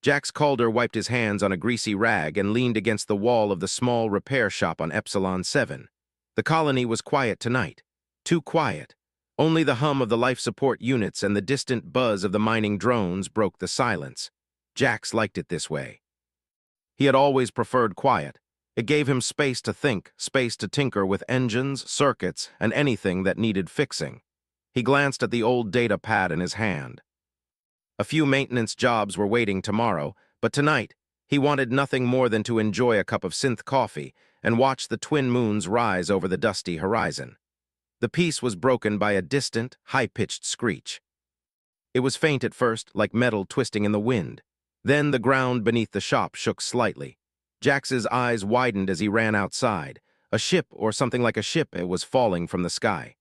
Jax Calder wiped his hands on a greasy rag and leaned against the wall of the small repair shop on Epsilon 7. The colony was quiet tonight. Too quiet. Only the hum of the life support units and the distant buzz of the mining drones broke the silence. Jax liked it this way. He had always preferred quiet. It gave him space to think, space to tinker with engines, circuits, and anything that needed fixing. He glanced at the old data pad in his hand. A few maintenance jobs were waiting tomorrow, but tonight, he wanted nothing more than to enjoy a cup of synth coffee and watch the twin moons rise over the dusty horizon. The peace was broken by a distant, high-pitched screech. It was faint at first, like metal twisting in the wind. Then the ground beneath the shop shook slightly. Jax's eyes widened as he ran outside. A ship, or something like a ship, it was falling from the sky.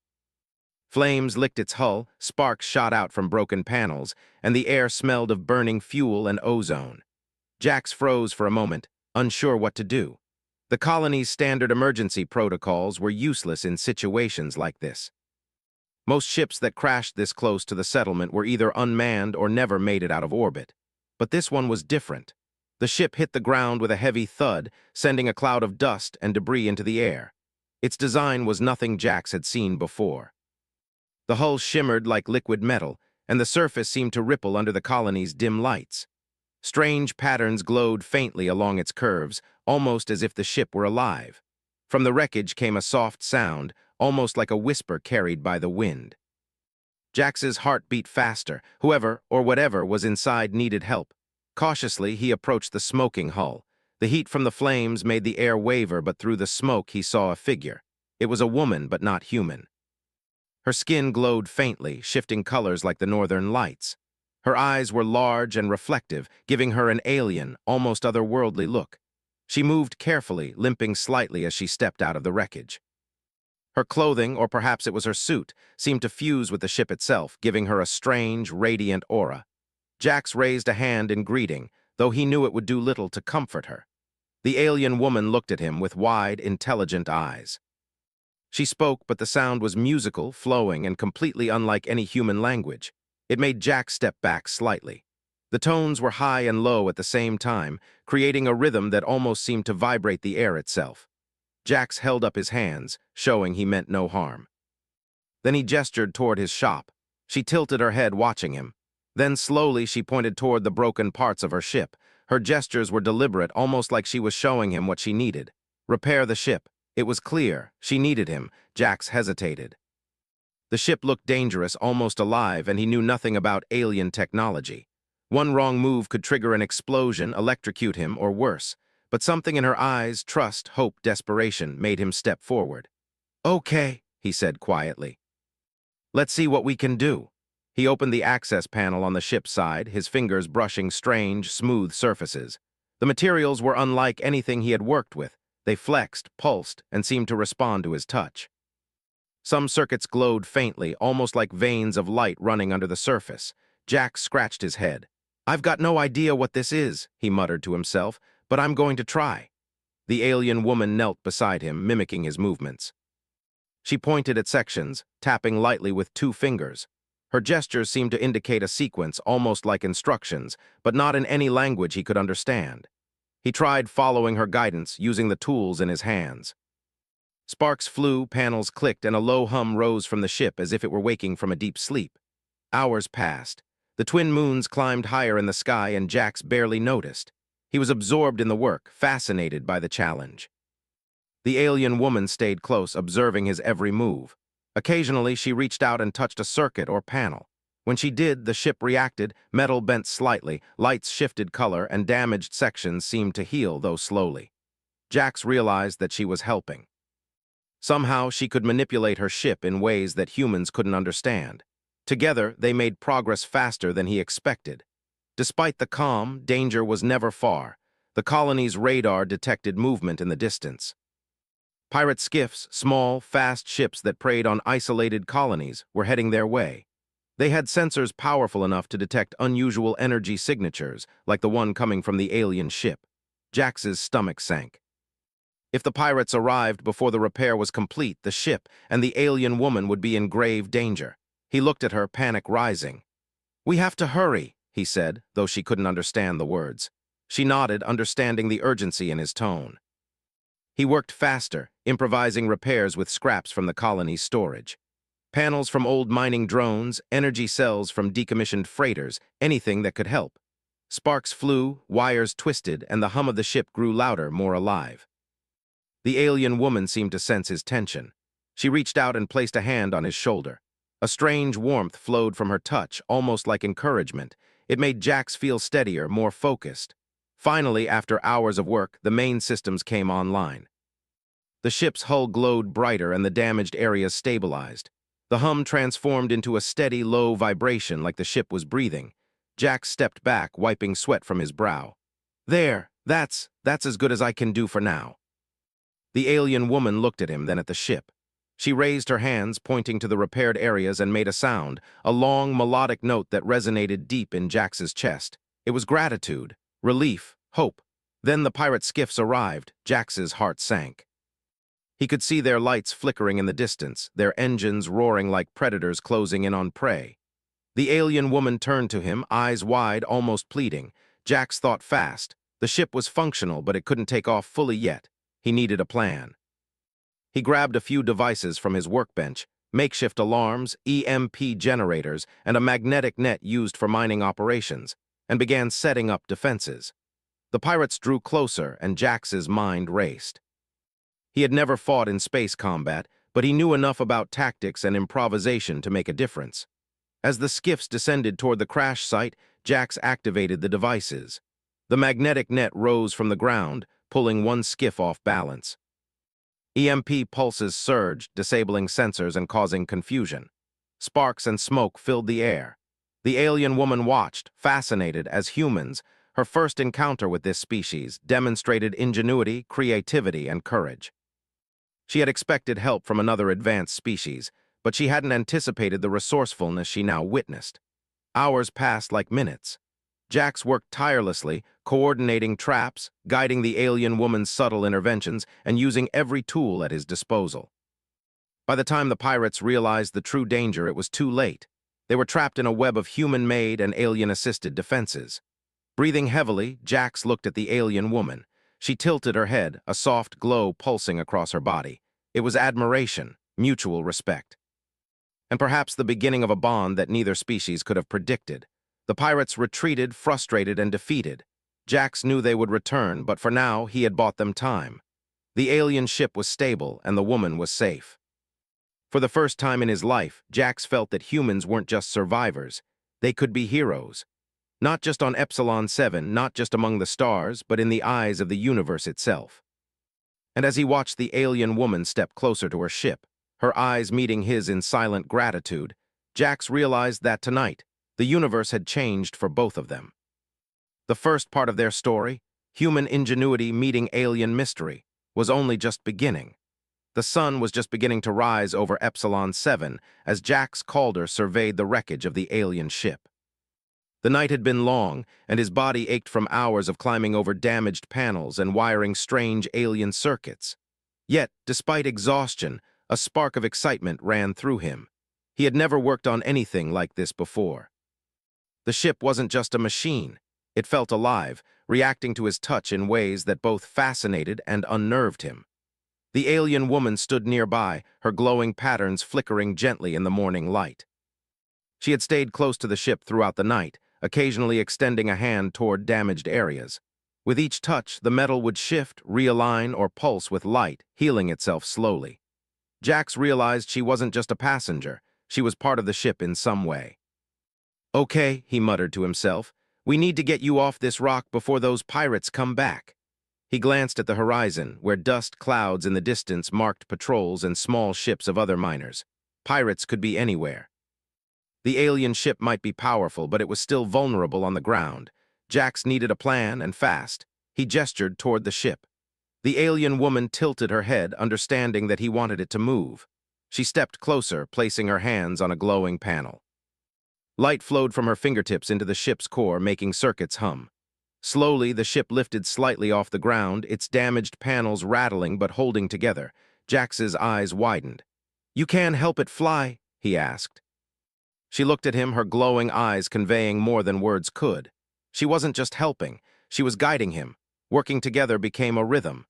Flames licked its hull, sparks shot out from broken panels, and the air smelled of burning fuel and ozone. Jax froze for a moment, unsure what to do. The colony's standard emergency protocols were useless in situations like this. Most ships that crashed this close to the settlement were either unmanned or never made it out of orbit. But this one was different. The ship hit the ground with a heavy thud, sending a cloud of dust and debris into the air. Its design was nothing Jax had seen before. The hull shimmered like liquid metal, and the surface seemed to ripple under the colony's dim lights. Strange patterns glowed faintly along its curves, almost as if the ship were alive. From the wreckage came a soft sound, almost like a whisper carried by the wind. Jax's heart beat faster. Whoever or whatever was inside needed help. Cautiously, he approached the smoking hull. The heat from the flames made the air waver, but through the smoke he saw a figure. It was a woman, but not human. Her skin glowed faintly, shifting colors like the northern lights. Her eyes were large and reflective, giving her an alien, almost otherworldly look. She moved carefully, limping slightly as she stepped out of the wreckage. Her clothing, or perhaps it was her suit, seemed to fuse with the ship itself, giving her a strange, radiant aura. Jax raised a hand in greeting, though he knew it would do little to comfort her. The alien woman looked at him with wide, intelligent eyes. She spoke, but the sound was musical, flowing, and completely unlike any human language. It made Jax step back slightly. The tones were high and low at the same time, creating a rhythm that almost seemed to vibrate the air itself. Jax held up his hands, showing he meant no harm. Then he gestured toward his shop. She tilted her head, watching him. Then slowly she pointed toward the broken parts of her ship. Her gestures were deliberate, almost like she was showing him what she needed. Repair the ship. It was clear. She needed him. Jax hesitated. The ship looked dangerous, almost alive, and he knew nothing about alien technology. One wrong move could trigger an explosion, electrocute him, or worse. But something in her eyes, trust, hope, desperation, made him step forward. "Okay," he said quietly. "Let's see what we can do." He opened the access panel on the ship's side, his fingers brushing strange, smooth surfaces. The materials were unlike anything he had worked with. They flexed, pulsed, and seemed to respond to his touch. Some circuits glowed faintly, almost like veins of light running under the surface. Jax scratched his head. "I've got no idea what this is," he muttered to himself, "but I'm going to try." The alien woman knelt beside him, mimicking his movements. She pointed at sections, tapping lightly with 2 fingers. Her gestures seemed to indicate a sequence, almost like instructions, but not in any language he could understand. He tried following her guidance, using the tools in his hands. Sparks flew, panels clicked, and a low hum rose from the ship as if it were waking from a deep sleep. Hours passed. The twin moons climbed higher in the sky, and Jax barely noticed. He was absorbed in the work, fascinated by the challenge. The alien woman stayed close, observing his every move. Occasionally, she reached out and touched a circuit or panel. When she did, the ship reacted, metal bent slightly, lights shifted color, and damaged sections seemed to heal, though slowly. Jax realized that she was helping. Somehow, she could manipulate her ship in ways that humans couldn't understand. Together, they made progress faster than he expected. Despite the calm, danger was never far. The colony's radar detected movement in the distance. Pirate skiffs, small, fast ships that preyed on isolated colonies, were heading their way. They had sensors powerful enough to detect unusual energy signatures, like the one coming from the alien ship. Jax's stomach sank. If the pirates arrived before the repair was complete, the ship and the alien woman would be in grave danger. He looked at her, panic rising. "We have to hurry," he said, though she couldn't understand the words. She nodded, understanding the urgency in his tone. He worked faster, improvising repairs with scraps from the colony's storage. Panels from old mining drones, energy cells from decommissioned freighters, anything that could help. Sparks flew, wires twisted, and the hum of the ship grew louder, more alive. The alien woman seemed to sense his tension. She reached out and placed a hand on his shoulder. A strange warmth flowed from her touch, almost like encouragement. It made Jax feel steadier, more focused. Finally, after hours of work, the main systems came online. The ship's hull glowed brighter and the damaged areas stabilized. The hum transformed into a steady, low vibration like the ship was breathing. Jax stepped back, wiping sweat from his brow. There, that's as good as I can do for now. The alien woman looked at him, then at the ship. She raised her hands, pointing to the repaired areas, and made a sound, a long, melodic note that resonated deep in Jax's chest. It was gratitude, relief, hope. Then the pirate skiffs arrived. Jax's heart sank. He could see their lights flickering in the distance, their engines roaring like predators closing in on prey. The alien woman turned to him, eyes wide, almost pleading. Jax thought fast. The ship was functional, but it couldn't take off fully yet. He needed a plan. He grabbed a few devices from his workbench, makeshift alarms, EMP generators, and a magnetic net used for mining operations, and began setting up defenses. The pirates drew closer, and Jax's mind raced. He had never fought in space combat, but he knew enough about tactics and improvisation to make a difference. As the skiffs descended toward the crash site, Jax activated the devices. The magnetic net rose from the ground, pulling one skiff off balance. EMP pulses surged, disabling sensors and causing confusion. Sparks and smoke filled the air. The alien woman watched, fascinated, as humans, her first encounter with this species, demonstrated ingenuity, creativity, and courage. She had expected help from another advanced species, but she hadn't anticipated the resourcefulness she now witnessed. Hours passed like minutes. Jax worked tirelessly, coordinating traps, guiding the alien woman's subtle interventions, and using every tool at his disposal. By the time the pirates realized the true danger, it was too late. They were trapped in a web of human-made and alien-assisted defenses. Breathing heavily, Jax looked at the alien woman. She tilted her head, a soft glow pulsing across her body. It was admiration, mutual respect. And perhaps the beginning of a bond that neither species could have predicted. The pirates retreated, frustrated and defeated. Jax knew they would return, but for now, he had bought them time. The alien ship was stable, and the woman was safe. For the first time in his life, Jax felt that humans weren't just survivors. They could be heroes. Not just on Epsilon 7, not just among the stars, but in the eyes of the universe itself. And as he watched the alien woman step closer to her ship, her eyes meeting his in silent gratitude, Jax realized that tonight, the universe had changed for both of them. The first part of their story, human ingenuity meeting alien mystery, was only just beginning. The sun was just beginning to rise over Epsilon 7 as Jax Calder surveyed the wreckage of the alien ship. The night had been long, and his body ached from hours of climbing over damaged panels and wiring strange alien circuits. Yet, despite exhaustion, a spark of excitement ran through him. He had never worked on anything like this before. The ship wasn't just a machine. It felt alive, reacting to his touch in ways that both fascinated and unnerved him. The alien woman stood nearby, her glowing patterns flickering gently in the morning light. She had stayed close to the ship throughout the night, occasionally extending a hand toward damaged areas. With each touch, the metal would shift, realign, or pulse with light, healing itself slowly. Jax realized she wasn't just a passenger. She was part of the ship in some way. "Okay," he muttered to himself. "We need to get you off this rock before those pirates come back." He glanced at the horizon, where dust clouds in the distance marked patrols and small ships of other miners. Pirates could be anywhere. The alien ship might be powerful, but it was still vulnerable on the ground. Jax needed a plan, and fast. He gestured toward the ship. The alien woman tilted her head, understanding that he wanted it to move. She stepped closer, placing her hands on a glowing panel. Light flowed from her fingertips into the ship's core, making circuits hum. Slowly, the ship lifted slightly off the ground, its damaged panels rattling but holding together. Jax's eyes widened. "You can help it fly?" he asked. She looked at him, her glowing eyes conveying more than words could. She wasn't just helping, she was guiding him. Working together became a rhythm.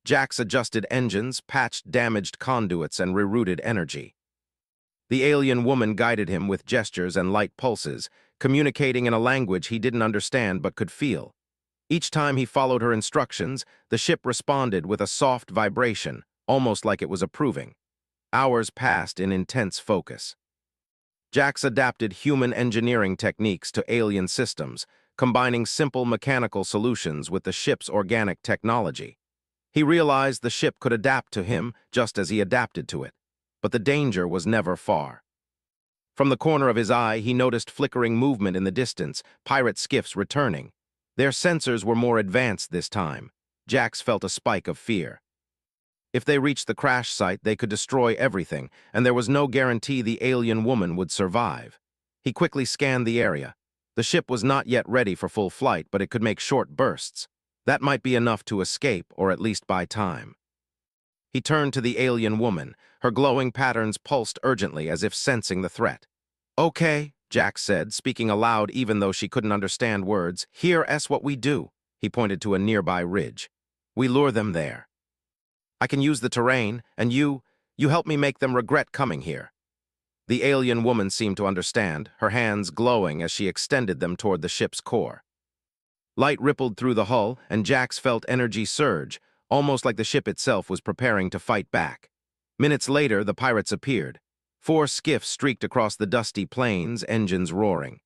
Jax adjusted engines, patched damaged conduits, and rerouted energy. The alien woman guided him with gestures and light pulses, communicating in a language he didn't understand but could feel. Each time he followed her instructions, the ship responded with a soft vibration, almost like it was approving. Hours passed in intense focus. Jax adapted human engineering techniques to alien systems, combining simple mechanical solutions with the ship's organic technology. He realized the ship could adapt to him just as he adapted to it, but the danger was never far. From the corner of his eye, he noticed flickering movement in the distance, pirate skiffs returning. Their sensors were more advanced this time. Jax felt a spike of fear. If they reached the crash site, they could destroy everything, and there was no guarantee the alien woman would survive. He quickly scanned the area. The ship was not yet ready for full flight, but it could make short bursts. That might be enough to escape, or at least buy time. He turned to the alien woman. Her glowing patterns pulsed urgently, as if sensing the threat. "Okay," Jax said, speaking aloud even though she couldn't understand words. "Here's what we do." He pointed to a nearby ridge. "We lure them there. I can use the terrain, and you help me make them regret coming here." The alien woman seemed to understand, her hands glowing as she extended them toward the ship's core. Light rippled through the hull, and Jax felt energy surge, almost like the ship itself was preparing to fight back. Minutes later, the pirates appeared. 4 skiffs streaked across the dusty plains, engines roaring.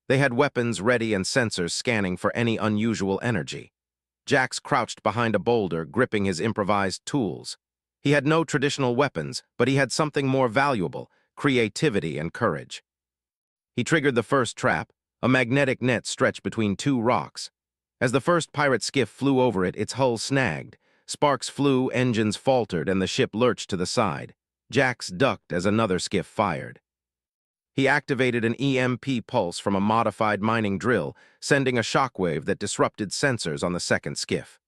They had weapons ready and sensors scanning for any unusual energy. Jax crouched behind a boulder, gripping his improvised tools. He had no traditional weapons, but he had something more valuable: creativity and courage. He triggered the first trap, a magnetic net stretched between 2 rocks. As the first pirate skiff flew over it, its hull snagged. Sparks flew, engines faltered, and the ship lurched to the side. Jax ducked as another skiff fired. He activated an EMP pulse from a modified mining drill, sending a shockwave that disrupted sensors on the second skiff.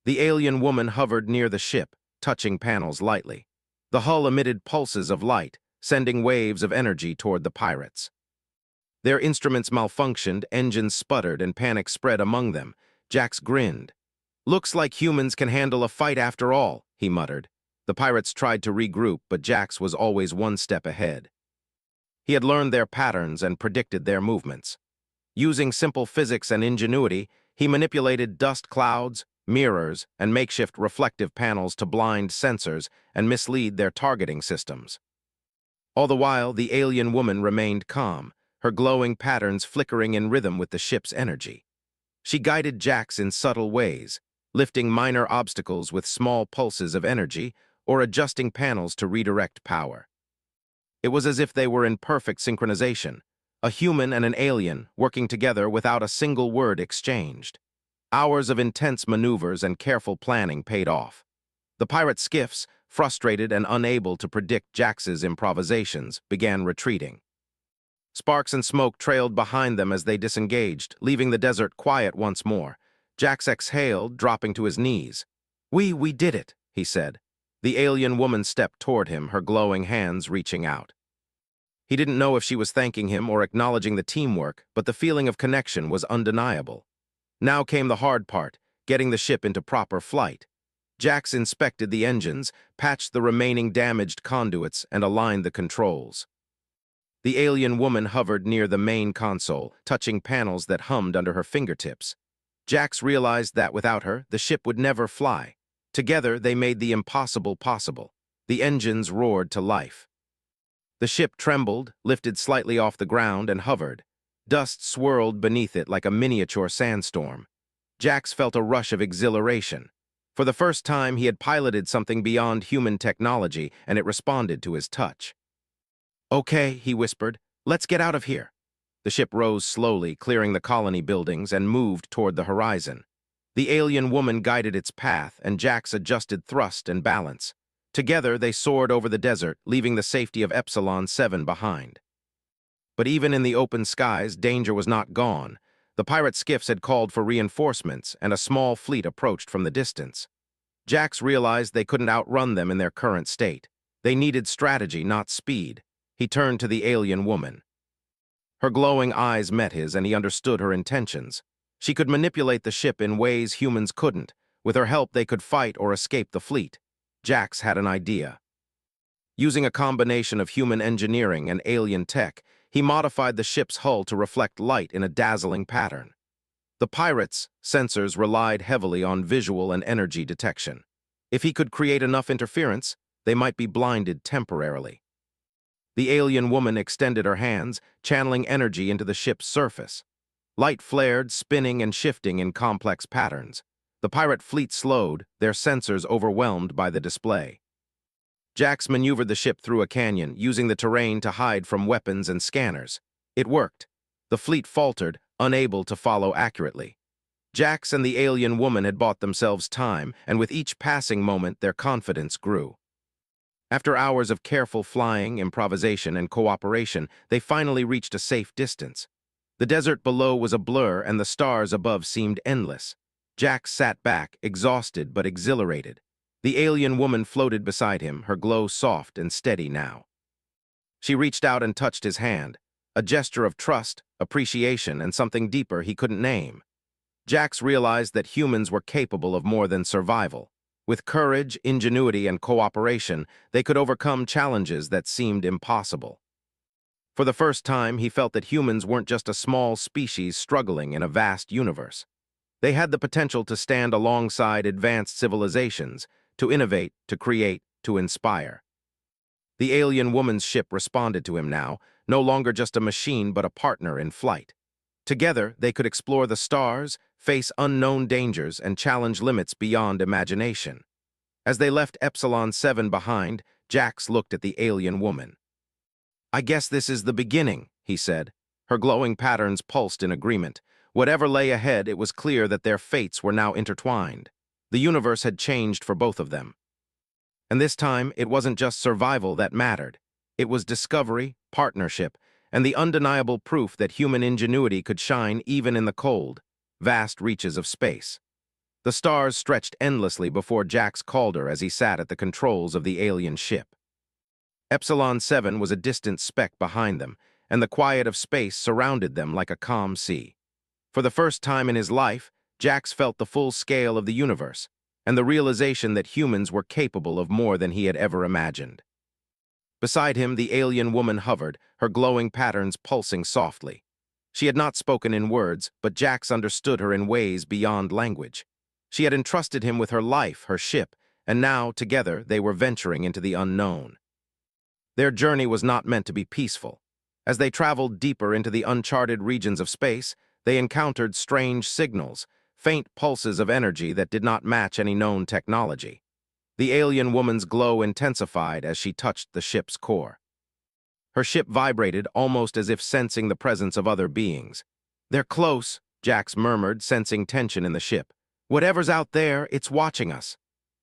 The alien woman hovered near the ship, touching panels lightly. The hull emitted pulses of light, sending waves of energy toward the pirates. Their instruments malfunctioned, engines sputtered, and panic spread among them. Jax grinned. "Looks like humans can handle a fight after all," he muttered. The pirates tried to regroup, but Jax was always one step ahead. He had learned their patterns and predicted their movements. Using simple physics and ingenuity, he manipulated dust clouds, mirrors, and makeshift reflective panels to blind sensors and mislead their targeting systems. All the while, the alien woman remained calm, her glowing patterns flickering in rhythm with the ship's energy. She guided Jax in subtle ways, lifting minor obstacles with small pulses of energy or adjusting panels to redirect power. It was as if they were in perfect synchronization, a human and an alien working together without a single word exchanged. Hours of intense maneuvers and careful planning paid off. The pirate skiffs, frustrated and unable to predict Jax's improvisations, began retreating. Sparks and smoke trailed behind them as they disengaged, leaving the desert quiet once more. Jax exhaled, dropping to his knees. We did it," he said. The alien woman stepped toward him, her glowing hands reaching out. He didn't know if she was thanking him or acknowledging the teamwork, but the feeling of connection was undeniable. Now came the hard part, getting the ship into proper flight. Jax inspected the engines, patched the remaining damaged conduits, and aligned the controls. The alien woman hovered near the main console, touching panels that hummed under her fingertips. Jax realized that without her, the ship would never fly. Together, they made the impossible possible. The engines roared to life. The ship trembled, lifted slightly off the ground, and hovered. Dust swirled beneath it like a miniature sandstorm. Jax felt a rush of exhilaration. For the first time, he had piloted something beyond human technology, and it responded to his touch. "Okay," he whispered, "let's get out of here." The ship rose slowly, clearing the colony buildings, and moved toward the horizon. The alien woman guided its path, and Jax adjusted thrust and balance. Together, they soared over the desert, leaving the safety of Epsilon 7 behind. But even in the open skies, danger was not gone. The pirate skiffs had called for reinforcements, and a small fleet approached from the distance. Jax realized they couldn't outrun them in their current state. They needed strategy, not speed. He turned to the alien woman. Her glowing eyes met his, and he understood her intentions. She could manipulate the ship in ways humans couldn't. With her help, they could fight or escape the fleet. Jax had an idea. Using a combination of human engineering and alien tech, he modified the ship's hull to reflect light in a dazzling pattern. The pirates' sensors relied heavily on visual and energy detection. If he could create enough interference, they might be blinded temporarily. The alien woman extended her hands, channeling energy into the ship's surface. Light flared, spinning and shifting in complex patterns. The pirate fleet slowed, their sensors overwhelmed by the display. Jax maneuvered the ship through a canyon, using the terrain to hide from weapons and scanners. It worked. The fleet faltered, unable to follow accurately. Jax and the alien woman had bought themselves time, and with each passing moment, their confidence grew. After hours of careful flying, improvisation, and cooperation, they finally reached a safe distance. The desert below was a blur, and the stars above seemed endless. Jax sat back, exhausted but exhilarated. The alien woman floated beside him, her glow soft and steady now. She reached out and touched his hand, a gesture of trust, appreciation, and something deeper he couldn't name. Jax realized that humans were capable of more than survival. With courage, ingenuity, and cooperation, they could overcome challenges that seemed impossible. For the first time, he felt that humans weren't just a small species struggling in a vast universe. They had the potential to stand alongside advanced civilizations, to innovate, to create, to inspire. The alien woman's ship responded to him now, no longer just a machine but a partner in flight. Together, they could explore the stars, face unknown dangers, and challenge limits beyond imagination. As they left Epsilon 7 behind, Jax looked at the alien woman. "I guess this is the beginning," he said. Her glowing patterns pulsed in agreement. Whatever lay ahead, it was clear that their fates were now intertwined. The universe had changed for both of them. And this time, it wasn't just survival that mattered. It was discovery, partnership, and the undeniable proof that human ingenuity could shine even in the cold, vast reaches of space. The stars stretched endlessly before Jax called her as he sat at the controls of the alien ship. Epsilon 7 was a distant speck behind them, and the quiet of space surrounded them like a calm sea. For the first time in his life, Jax felt the full scale of the universe, and the realization that humans were capable of more than he had ever imagined. Beside him, the alien woman hovered, her glowing patterns pulsing softly. She had not spoken in words, but Jax understood her in ways beyond language. She had entrusted him with her life, her ship, and now, together, they were venturing into the unknown. Their journey was not meant to be peaceful. As they traveled deeper into the uncharted regions of space, they encountered strange signals, faint pulses of energy that did not match any known technology. The alien woman's glow intensified as she touched the ship's core. Her ship vibrated, almost as if sensing the presence of other beings. "They're close," Jax murmured, sensing tension in the ship. "Whatever's out there, it's watching us."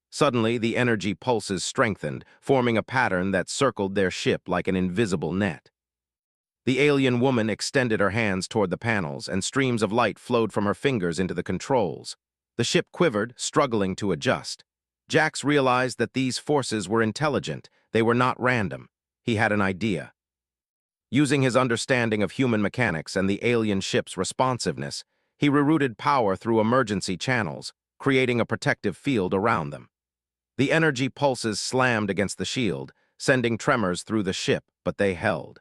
Suddenly, the energy pulses strengthened, forming a pattern that circled their ship like an invisible net. The alien woman extended her hands toward the panels, and streams of light flowed from her fingers into the controls. The ship quivered, struggling to adjust. Jax realized that these forces were intelligent. They were not random. He had an idea. Using his understanding of human mechanics and the alien ship's responsiveness, he rerouted power through emergency channels, creating a protective field around them. The energy pulses slammed against the shield, sending tremors through the ship, but they held.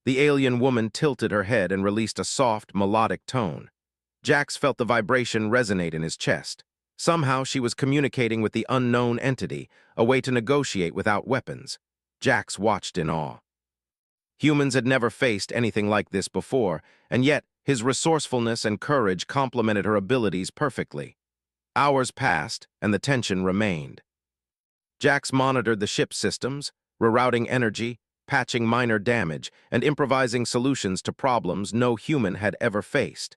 The alien woman tilted her head and released a soft, melodic tone. Jax felt the vibration resonate in his chest. Somehow she was communicating with the unknown entity, a way to negotiate without weapons. Jax watched in awe. Humans had never faced anything like this before, and yet his resourcefulness and courage complemented her abilities perfectly. Hours passed, and the tension remained. Jax monitored the ship's systems, rerouting energy, patching minor damage, and improvising solutions to problems no human had ever faced.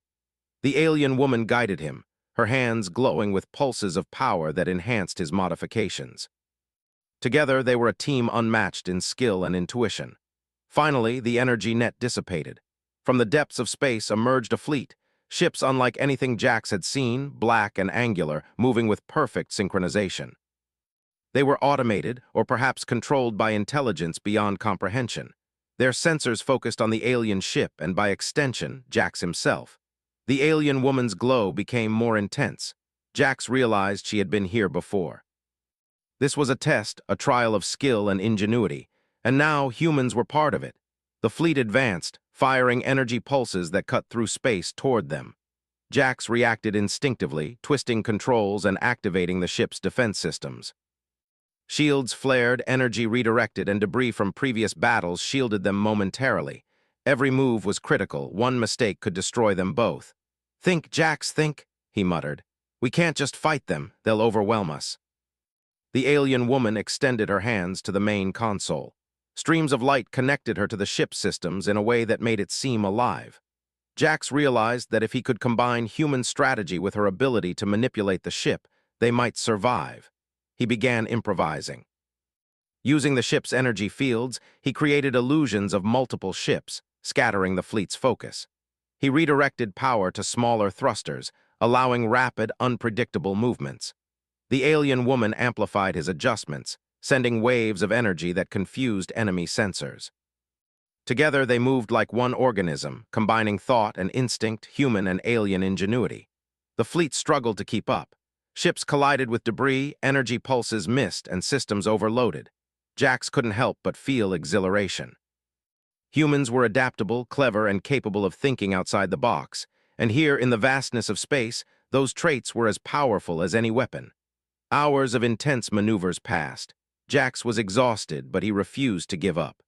The alien woman guided him, her hands glowing with pulses of power that enhanced his modifications. Together, they were a team unmatched in skill and intuition. Finally, the energy net dissipated. From the depths of space emerged a fleet, ships unlike anything Jax had seen, black and angular, moving with perfect synchronization. They were automated, or perhaps controlled by intelligence beyond comprehension. Their sensors focused on the alien ship and, by extension, Jax himself. The alien woman's glow became more intense. Jax realized she had been here before. This was a test, a trial of skill and ingenuity, and now humans were part of it. The fleet advanced, firing energy pulses that cut through space toward them. Jax reacted instinctively, twisting controls and activating the ship's defense systems. Shields flared, energy redirected, and debris from previous battles shielded them momentarily. Every move was critical. One mistake could destroy them both. "Think, Jax, think," he muttered. "We can't just fight them. They'll overwhelm us." The alien woman extended her hands to the main console. Streams of light connected her to the ship's systems in a way that made it seem alive. Jax realized that if he could combine human strategy with her ability to manipulate the ship, they might survive. He began improvising. Using the ship's energy fields, he created illusions of multiple ships, scattering the fleet's focus. He redirected power to smaller thrusters, allowing rapid, unpredictable movements. The alien woman amplified his adjustments, sending waves of energy that confused enemy sensors. Together, they moved like one organism, combining thought and instinct, human and alien ingenuity. The fleet struggled to keep up. Ships collided with debris, energy pulses missed, and systems overloaded. Jax couldn't help but feel exhilaration. Humans were adaptable, clever, and capable of thinking outside the box, and here, in the vastness of space, those traits were as powerful as any weapon. Hours of intense maneuvers passed. Jax was exhausted, but he refused to give up.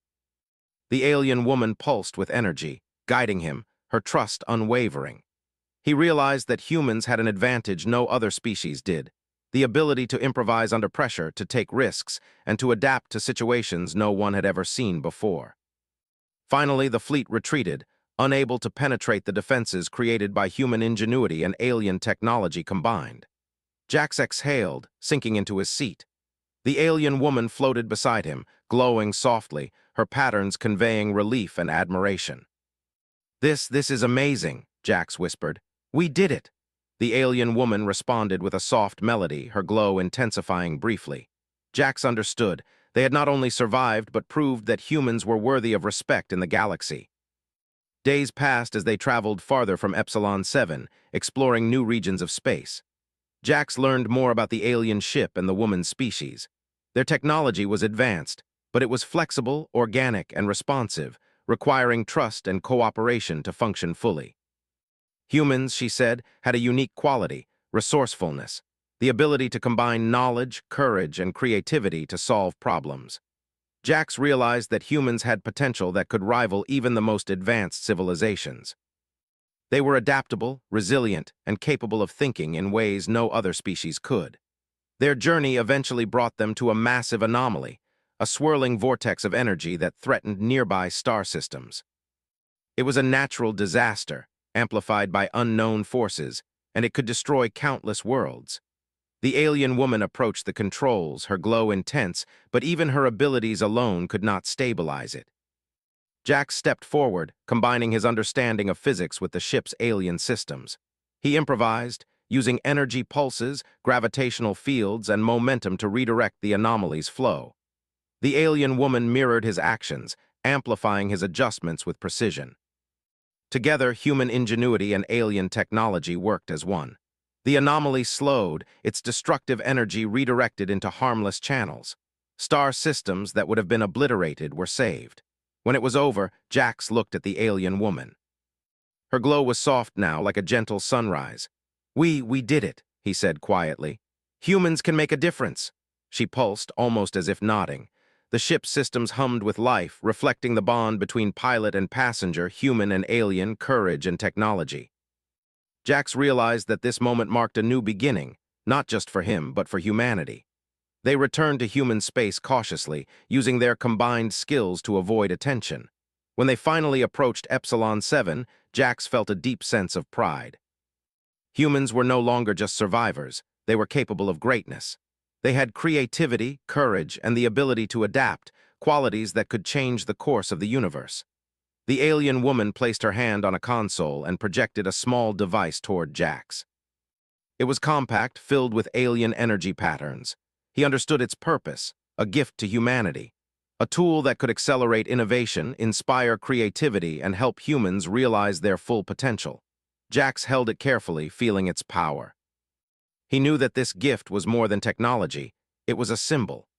The alien woman pulsed with energy, guiding him, her trust unwavering. He realized that humans had an advantage no other species did, the ability to improvise under pressure, to take risks, and to adapt to situations no one had ever seen before. Finally, the fleet retreated, unable to penetrate the defenses created by human ingenuity and alien technology combined. Jax exhaled, sinking into his seat. The alien woman floated beside him, glowing softly, her patterns conveying relief and admiration. This is amazing," Jax whispered. "We did it." The alien woman responded with a soft melody, her glow intensifying briefly. Jax understood. They had not only survived, but proved that humans were worthy of respect in the galaxy. Days passed as they traveled farther from Epsilon 7, exploring new regions of space. Jax learned more about the alien ship and the woman's species. Their technology was advanced, but it was flexible, organic, and responsive, requiring trust and cooperation to function fully. Humans, she said, had a unique quality, resourcefulness, the ability to combine knowledge, courage, and creativity to solve problems. Jax realized that humans had potential that could rival even the most advanced civilizations. They were adaptable, resilient, and capable of thinking in ways no other species could. Their journey eventually brought them to a massive anomaly, a swirling vortex of energy that threatened nearby star systems. It was a natural disaster, amplified by unknown forces, and it could destroy countless worlds. The alien woman approached the controls, her glow intense, but even her abilities alone could not stabilize it. Jax stepped forward, combining his understanding of physics with the ship's alien systems. He improvised, using energy pulses, gravitational fields, and momentum to redirect the anomaly's flow. The alien woman mirrored his actions, amplifying his adjustments with precision. Together, human ingenuity and alien technology worked as one. The anomaly slowed, its destructive energy redirected into harmless channels. Star systems that would have been obliterated were saved. When it was over, Jax looked at the alien woman. Her glow was soft now, like a gentle sunrise. We did it," he said quietly. "Humans can make a difference." She pulsed, almost as if nodding. The ship's systems hummed with life, reflecting the bond between pilot and passenger, human and alien, courage and technology. Jax realized that this moment marked a new beginning, not just for him, but for humanity. They returned to human space cautiously, using their combined skills to avoid attention. When they finally approached Epsilon 7, Jax felt a deep sense of pride. Humans were no longer just survivors, they were capable of greatness. They had creativity, courage, and the ability to adapt, qualities that could change the course of the universe. The alien woman placed her hand on a console and projected a small device toward Jax. It was compact, filled with alien energy patterns. He understood its purpose, a gift to humanity. a tool that could accelerate innovation, inspire creativity, and help humans realize their full potential. Jax held it carefully, feeling its power. He knew that this gift was more than technology. It was a symbol.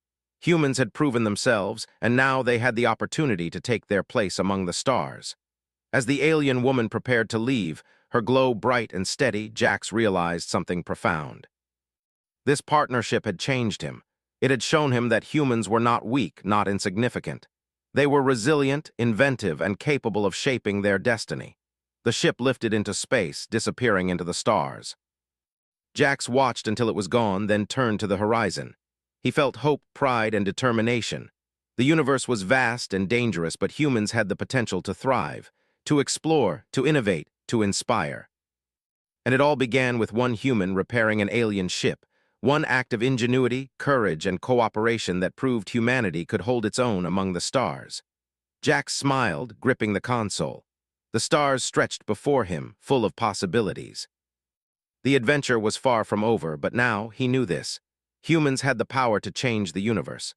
Humans had proven themselves, and now they had the opportunity to take their place among the stars. As the alien woman prepared to leave, her glow bright and steady, Jax realized something profound. This partnership had changed him. It had shown him that humans were not weak, not insignificant. They were resilient, inventive, and capable of shaping their destiny. The ship lifted into space, disappearing into the stars. Jax watched until it was gone, then turned to the horizon. He felt hope, pride, and determination. The universe was vast and dangerous, but humans had the potential to thrive, to explore, to innovate, to inspire. And it all began with one human repairing an alien ship, one act of ingenuity, courage, and cooperation that proved humanity could hold its own among the stars. Jax smiled, gripping the console. The stars stretched before him, full of possibilities. The adventure was far from over, but now he knew this. Humans had the power to change the universe.